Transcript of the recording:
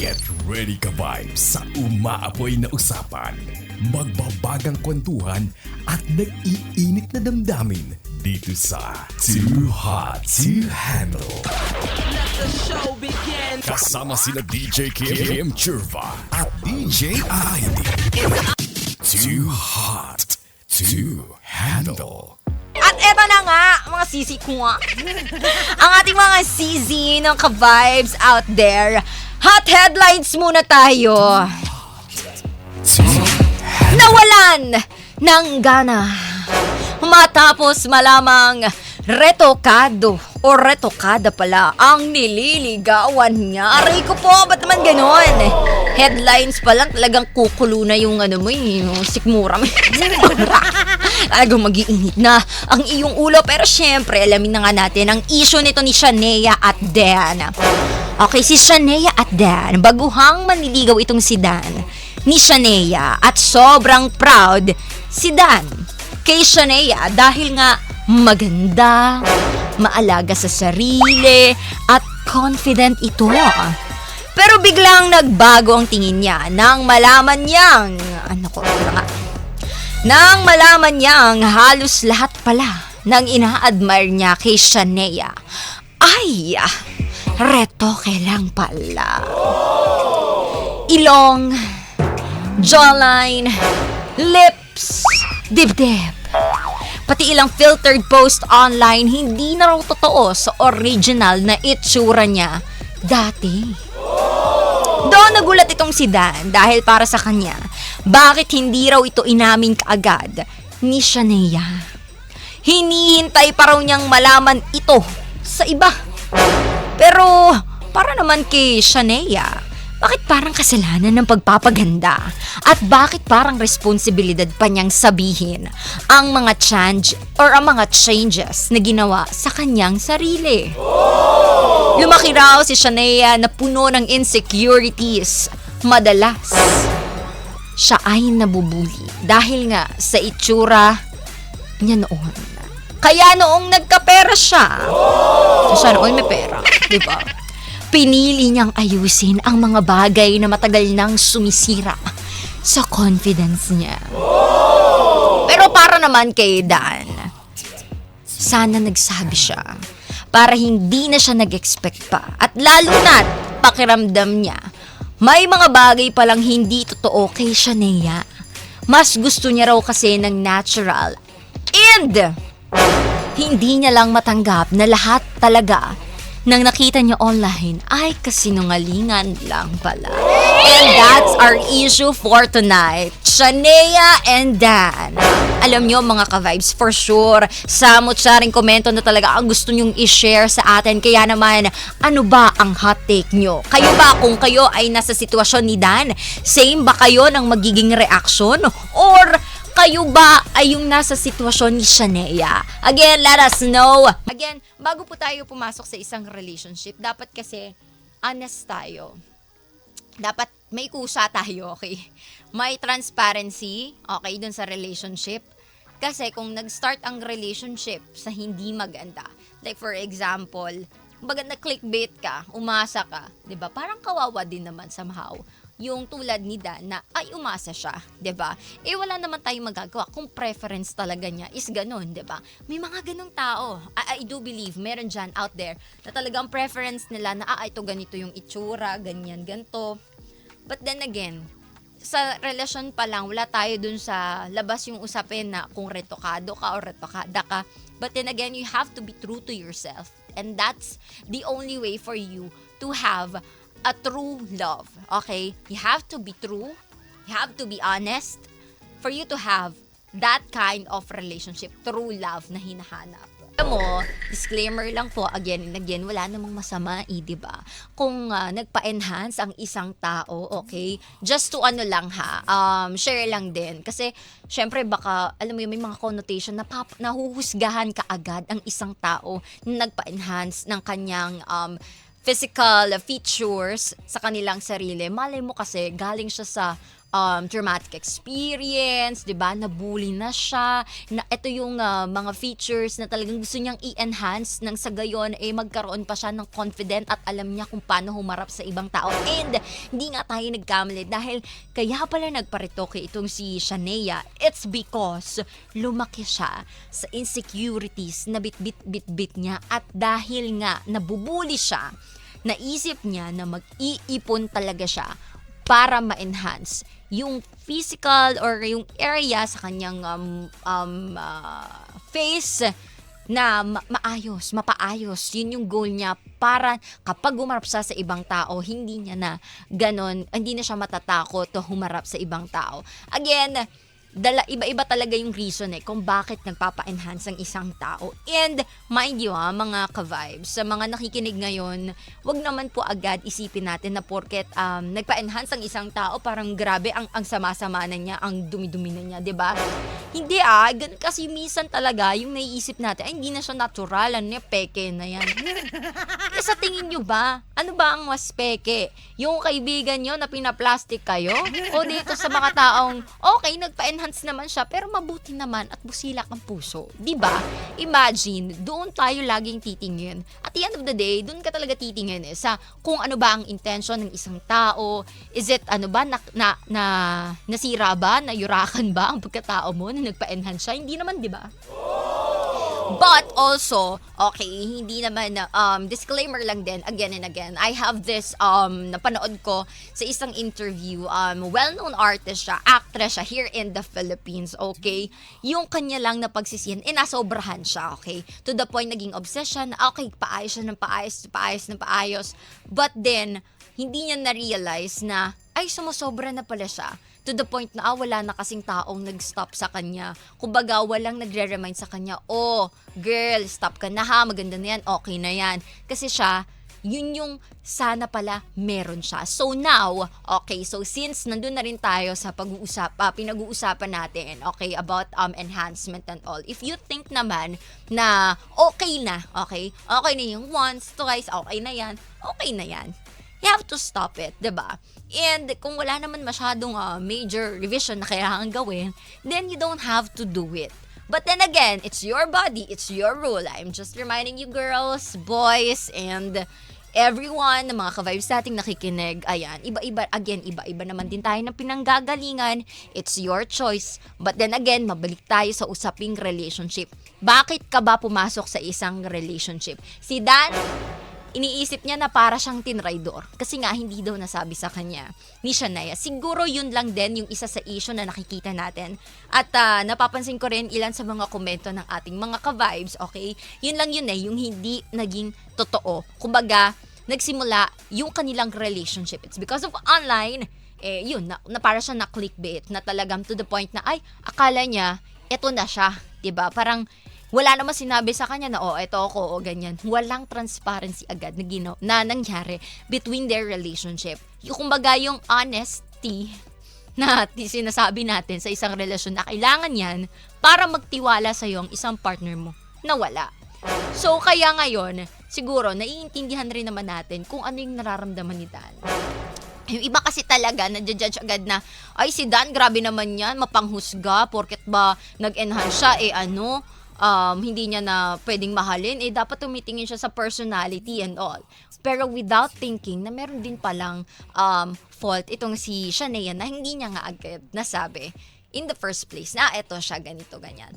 Get ready ka vibes sa umaapoy na usapan, magbabagang kwentuhan at nag-iinit na damdamin dito sa Too Hot to Handle. Let the show begin. Kasama sina DJ Kim Churva at DJ ID. Too Hot to Handle. At eto na nga, mga sisi ko nga. Ang ating mga sisi ng ka-vibes out there. Hot headlines muna tayo. Nawalan ng gana matapos malamang retokado o retokada pala ang nililigawan niya. Aray ko po, ba't naman ganon? Headlines pa lang, talagang kukulo na yung yung sikmura mo. Talagang mag-iinit na ang iyong ulo. Pero syempre, alamin na nga natin ang issue nito ni Shanea at Dan. Okay, si Shanea at Dan, baguhang manliligaw itong si Dan ni Shanea at sobrang proud si Dan kay Shanea dahil nga maganda, maalaga sa sarili, at confident ito. Pero biglang nagbago ang tingin niya nang malaman niyang, nang malaman niyang halos lahat pala ng ina-admire niya kay Shanea ay retoke lang pala. Ilong, jawline, lips, dibdib, pati ilang filtered post online, hindi na raw totoo sa original na itsura niya dati. Doon nagulat itong si Dan dahil para sa kanya, bakit hindi raw ito inamin kaagad ni Shanea? Hinihintay pa raw niyang malaman ito sa iba. Pero para naman kay Shanea, bakit parang kasalanan ng pagpapaganda? At bakit parang responsibilidad pa niyang sabihin ang mga changes na ginawa sa kanyang sarili? Lumaki raw si Shanea na puno ng insecurities. Madalas, siya ay nabubuli dahil nga sa itsura niya noon. Kaya noong nagkapera siya, siya noon may pera, di ba? Pinili niyang ayusin ang mga bagay na matagal nang sumisira sa confidence niya. Pero para naman kay Dan, sana nagsabi siya para hindi na siya nag-expect pa. At lalo na't pakiramdam niya, may mga bagay palang hindi totoo kay Shanea. Mas gusto niya raw kasi ng natural. And hindi niya lang matanggap na lahat talaga nang nakita niya online ay kasinungalingan lang pala. And that's our issue for tonight. Shanea and Dan. Alam niyo mga ka-vibes, for sure, samot-saring komento na talaga ang gusto niyong i-share sa atin. Kaya naman, ano ba ang hot take niyo? Kayo ba kung kayo ay nasa sitwasyon ni Dan? Same ba kayo ng magiging reaction? Or kayo ba ay yung nasa sitwasyon ni Shanea? Again, let us know. Again, bago po tayo pumasok sa isang relationship, dapat kasi honest tayo. Dapat may kusa tayo, okay? May transparency, okay, dun sa relationship. Kasi kung nag-start ang relationship sa hindi maganda, like for example, na clickbait ka, umasa ka, 'di ba? Parang kawawa din naman somehow. Yung tulad ni Dan na ay umasa siya, 'di ba? Eh wala naman tayong magagawa kung preference talaga niya is ganun, 'di ba? May mga ganung tao. I do believe meron diyan out there na talagang preference nila na ito ganito yung itsura, ganyan, ganto. But then again, sa relasyon pa lang, wala tayo dun sa labas yung usapin na kung retokado ka o retokada ka. But then again, you have to be true to yourself. And that's the only way for you to have a true love. Okay? You have to be true. You have to be honest for you to have that kind of relationship, true love na hinahanap. Alam mo, disclaimer lang po, again and again, wala namang masama, diba? Kung nagpa-enhance ang isang tao, okay? Just to share lang din. Kasi, syempre, baka, alam mo yun, may mga connotation na nahuhusgahan ka agad ang isang tao na nagpa-enhance ng kanyang physical features sa kanilang sarili. Malay mo kasi, galing siya sa traumatic experience, 'di ba? Nabully na siya. Na ito yung mga features na talagang gusto niyang i-enhance nang sa gayon magkaroon pa siya ng confident at alam niya kung paano humarap sa ibang tao. And hindi nga tayo nagkamali dahil kaya pala nagparitoke itong si Shanea. It's because lumaki siya sa insecurities na bit-bit niya at dahil nga nabubuli siya, naisip niya na mag-iipon talaga siya para ma-enhance yung physical or yung area sa kanyang face na mapaayos. Yun yung goal niya para kapag humarap siya sa ibang tao, hindi na siya matatakot to humarap sa ibang tao. Again, iba-iba talaga yung reason kung bakit nagpapa-enhance ang isang tao. And mind you mga ka-vibes, sa mga nakikinig ngayon, wag naman po agad isipin natin na porket nagpa-enhance ang isang tao, parang grabe ang sama-sama na niya, ang dumi-dumi na niya, 'di ba? Hindi ganun kasi minsan talaga yung naiisip natin, ay hindi na siya natural, ano niya, peke na yan. Sa tingin nyo ba, ano ba ang mas peke? Yung kaibigan nyo na pinaplastic kayo? O dito sa mga taong, okay, nagpa-enhance naman siya, pero mabuti naman at busilak ang puso. Diba? Imagine, doon tayo laging titingin. At the end of the day, doon ka talaga titingin sa kung ano ba ang intention ng isang tao. Is it, nasira ba? Nayurakan ba ang pagkatao mo na nagpa-enhance siya? Hindi naman, diba? But also, okay, hindi naman, disclaimer lang din, again and again, I have this, napanood ko sa isang interview, well-known artist siya, actress siya here in the Philippines, okay? Yung kanya lang na pagsisiyan, nasobrahan siya, okay? To the point, naging obsession, okay, paayos siya ng paayos. But then, hindi niya na-realize na, ay, sumusobra na pala siya. To the point na wala na kasing taong nag-stop sa kanya. Kumbaga, walang nagre-remind sa kanya, oh, girl, stop ka na ha, maganda na yan, okay na yan. Kasi siya, yun yung sana pala meron siya. So now, okay, so since nandun na rin tayo sa pinag-uusapan natin, okay, about enhancement and all, if you think naman na okay na yung once, twice, okay na yan, you have to stop it, diba? And kung wala naman masyadong major revision na kailangan gawin, then you don't have to do it. But then again, it's your body, it's your rule. I'm just reminding you girls, boys, and everyone, na mga ka-vibes nating nakikinig, ayan, iba-iba naman din tayo ng pinanggagalingan. It's your choice. But then again, mabalik tayo sa usaping relationship. Bakit ka ba pumasok sa isang relationship? Si Dan, iniisip niya na para siyang tinraidor kasi nga hindi daw nasabi sa kanya ni Shanea. Siguro yun lang din yung isa sa issue na nakikita natin. At napapansin ko rin ilan sa mga komento ng ating mga ka-vibes, okay? Yun lang yun yung hindi naging totoo. Kumbaga, nagsimula yung kanilang relationship. It's because of online, yun, na para siya na clickbait, na talagang to the point na, ay, akala niya, eto na siya. Diba? Parang, wala naman sinabi sa kanya na, eto ako, ganyan. Walang transparency agad na nangyari between their relationship. Yung kumbaga yung honesty na sinasabi natin sa isang relasyon na kailangan yan para magtiwala sa'yo ang isang partner mo na wala. So, kaya ngayon, siguro, naiintindihan rin naman natin kung ano yung nararamdaman ni Dan. Yung iba kasi talaga, nadjudge agad na, ay, si Dan, grabe naman yan, mapanghusga, porket ba nag-enhance siya, hindi niya na pwedeng mahalin, dapat tumitingin siya sa personality and all. Pero without thinking na meron din palang fault itong si Shanea na hindi niya nga agad nasabi in the first place na eto siya, ganito, ganyan.